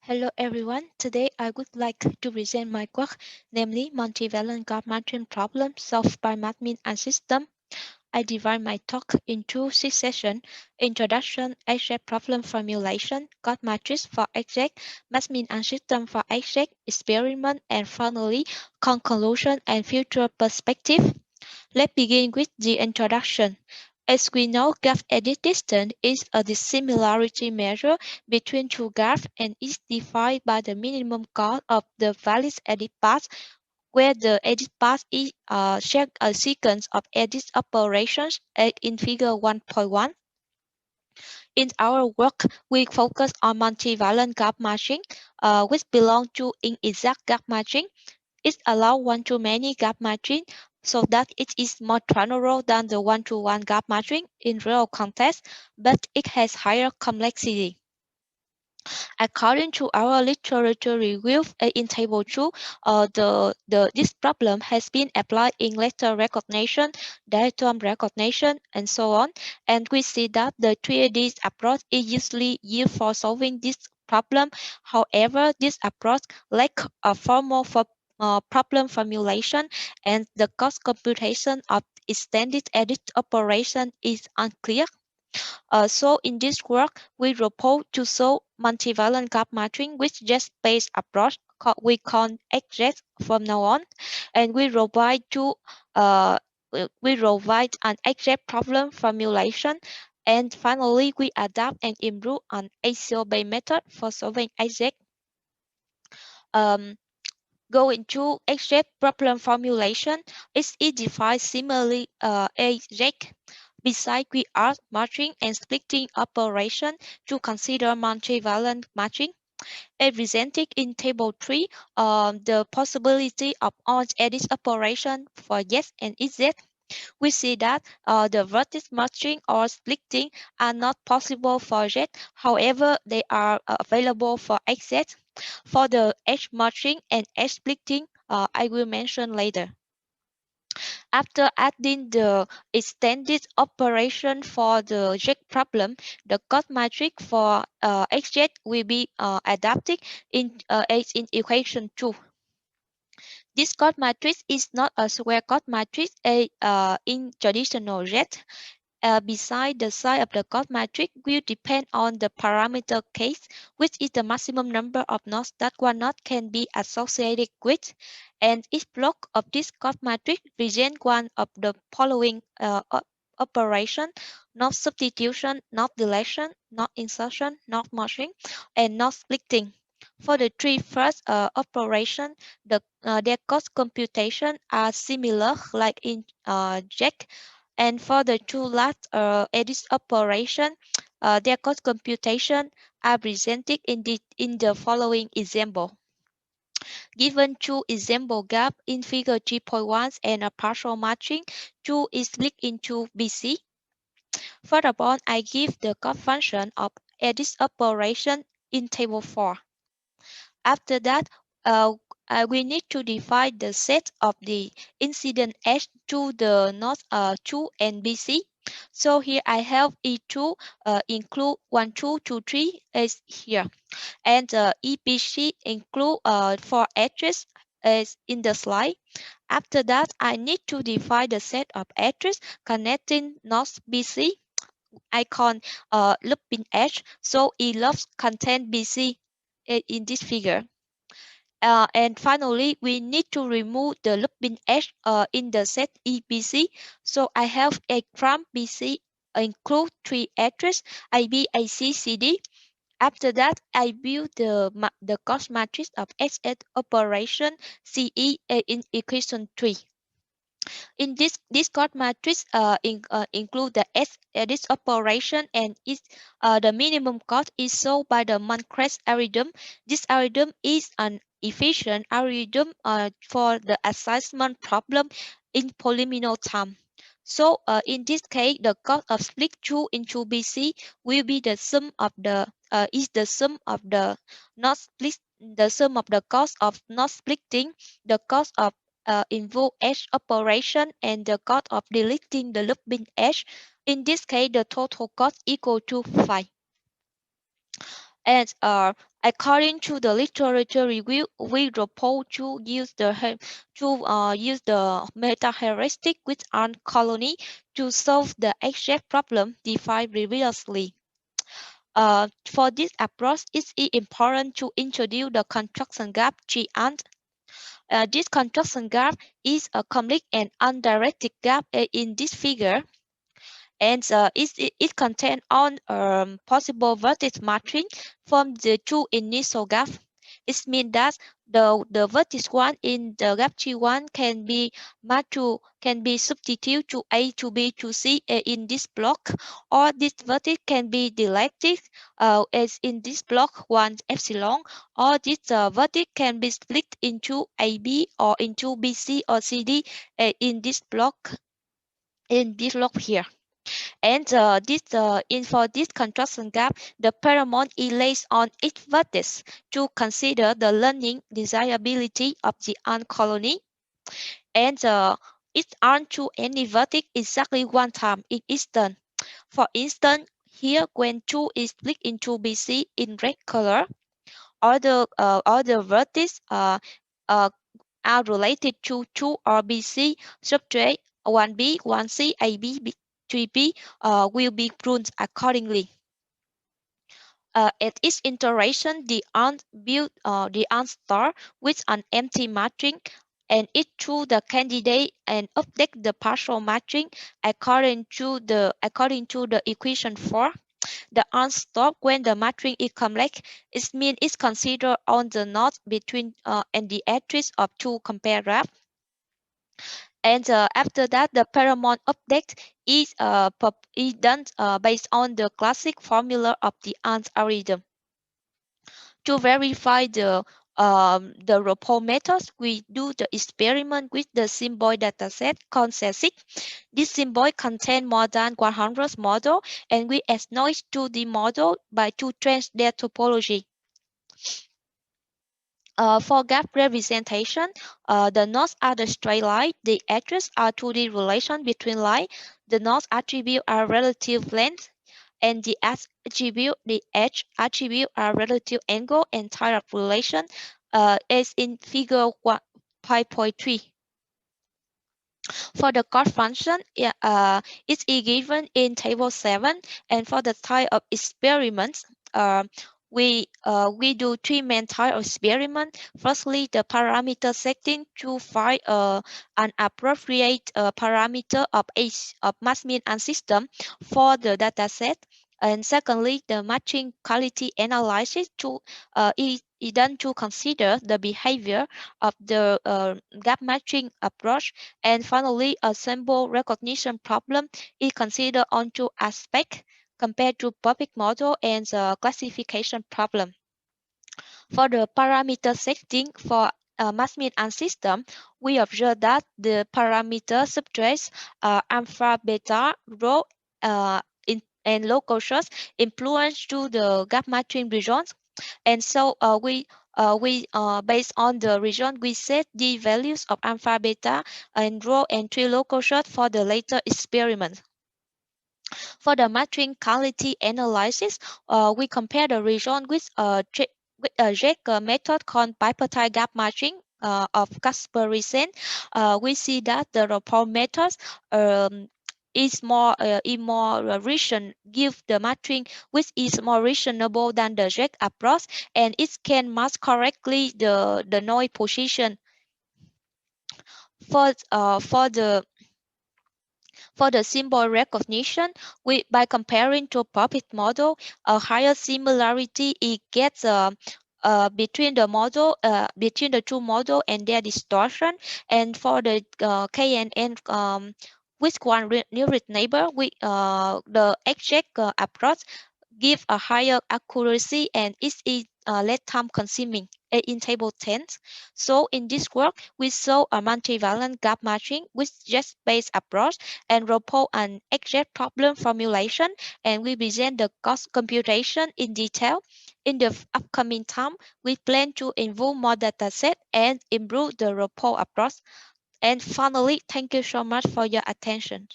Hello everyone. Today I would like to present my work, namely multivalent gauge matching problem solved by MathMin and system. I divide my talk into six sessions: introduction, exact problem formulation, gauge matrix for exact, MathMin and system for exact, experiment, and finally conclusion and future perspective. Let's begin with the introduction. As we know, graph edit distance is a dissimilarity measure between two graphs and is defined by the minimum cost of the valid edit path, where the edit path is check a sequence of edit operations as in figure 1.1. In our work, we focus on multivalent graph matching, which belong to inexact graph matching. It allows one-to-many gap matching so that it is more general than the one-to-one gap matching in real context, but it has higher complexity. According to our literature review in Table 2, this problem has been applied in letter recognition, diagram recognition, and so on. And we see that the 3D approach is usually used for solving this problem. However, this approach lacks a formal problem formulation, and the cost computation of extended edit operation is unclear. So in this work, we propose to solve multivalent gap matching with just-based approach we call XZ from now on, and uh, we provide an exact problem formulation, and finally we adapt and improve an ACO-based method for solving exact. Um, Going to exact problem formulation, it is defined similarly exact. Besides, we are matching and splitting operation to consider multivalent matching. Represented in table 3, the possibility of all edit operation for yes and z. We see that the vertex matching or splitting are not possible for Z. However, they are available for XZ. For the edge matching and edge splitting, I will mention later. After adding the extended operation for the Z problem, the code matrix for XZ will be adapted as in equation 2. This code matrix is not a square code matrix in traditional Z. Beside the size of the code matrix will depend on the parameter case, which is the maximum number of nodes that one node can be associated with. And each block of this code matrix presents one of the following operation: node substitution, node deletion, node insertion, node merging, and node splitting. For the three first operation, their cost computation are similar like in Jack, and for the two last edit operation, their cost computation are presented in the following example. Given two example gap in figure 3.1 and a partial matching, 2 is split into BC. Furthermore, I give the cost function of edit operation in table 4. After that, uh, we need to divide the set of the incident edge to the node 2 and BC. So here I have E2 include 1, 2, 2, 3 is here, and EBC include 4 edges as in the slide. After that, I need to divide the set of edges connecting nodes BC. I call looping edge, so it loops contain BC in this figure. And finally, we need to remove the looping edge in the set EBC. So I have a from BC include three edges A, B, A, C, C, D. After that, I build the cost matrix of SS operation CE in equation 3. In this cost matrix include the S this operation, and the minimum cost is solved by the Moncrief algorithm. This algorithm is an efficient algorithm for the assessment problem in polynomial time. So in this case, the cost of split 2 into BC will be the sum of the not split the sum of the cost of not splitting, the cost of invoke edge operation, and the cost of deleting the looping edge. In this case, the total cost equal to 5. And According to the literature review, we propose to use the meta-heuristic with an colony to solve the exact problem defined previously. For this approach, it's important to introduce the construction gap G-ant. This construction gap is a complete and undirected gap in this figure, and it contains all possible vertex matching from the two initial gaps. It means that the vertex one in the gap G1 can be substituted to A to B to C in this block, or this vertex can be deleted as in this block 1 epsilon, or this vertex can be split into AB or into BC or CD in this block here. And for this construction gap, the paramount is lays on each vertex to consider the learning desirability of the ant colony, and it earns to any vertex exactly one time in each turn. For instance, here when 2 is split into BC in red color, all the vertices uh, are related to 2 or BC substrate 1B, 1C, AB, 3B will be pruned accordingly. At each iteration, the ant build the ant star with an empty matching and it through the candidate and update the partial matching according to the equation 4. The ant stop when the matching is complex. It means it's considered on the node between and the edges of two compare graph. And after that, the paramount update is done based on the classic formula of the ant algorithm. To verify the report methods, we do the experiment with the symbol dataset called SESIC. This symbol contains more than 100 models, and we acknowledge to the model by to train their topology. For gap representation, the nodes are the straight line, the edges are 2D relation between line, the nodes attribute are relative length, and the edge attribute are relative angle and type of relation as in figure 5.3. For the cost function, it's given in table 7, and for the type of experiments, we do three main type of experiment. Firstly, the parameter setting to find an appropriate parameter of age of mass mean and system for the dataset. And secondly, the matching quality analysis is done to consider the behavior of the gap matching approach. And finally, a symbol recognition problem is considered on two aspects compared to public model and the classification problem. For the parameter setting for mass mean and system, we observe that the parameter subtract alpha, beta, rho, and local source influence to the gap matching regions. And so based on the region, we set the values of alpha, beta, and rho and three local shots for the later experiment. For the matching quality analysis, we compare the region with a JEC method called bipartite gap matching of Kasper-Risen. We see that the report methods is more reason give the matching which is more reasonable than the JEC approach, and it can match correctly the noise position. For the symbol recognition, by comparing to public model, a higher similarity it gets between between the two model and their distortion. And for the KNN with one nearest neighbor, the exact approach give a higher accuracy and is less time consuming in table 10. So in this work, we saw a multivalent gap matching with just-based approach and report an exact problem formulation, and we present the cost computation in detail. In the upcoming time, we plan to involve more dataset and improve the report approach. And finally, thank you so much for your attention.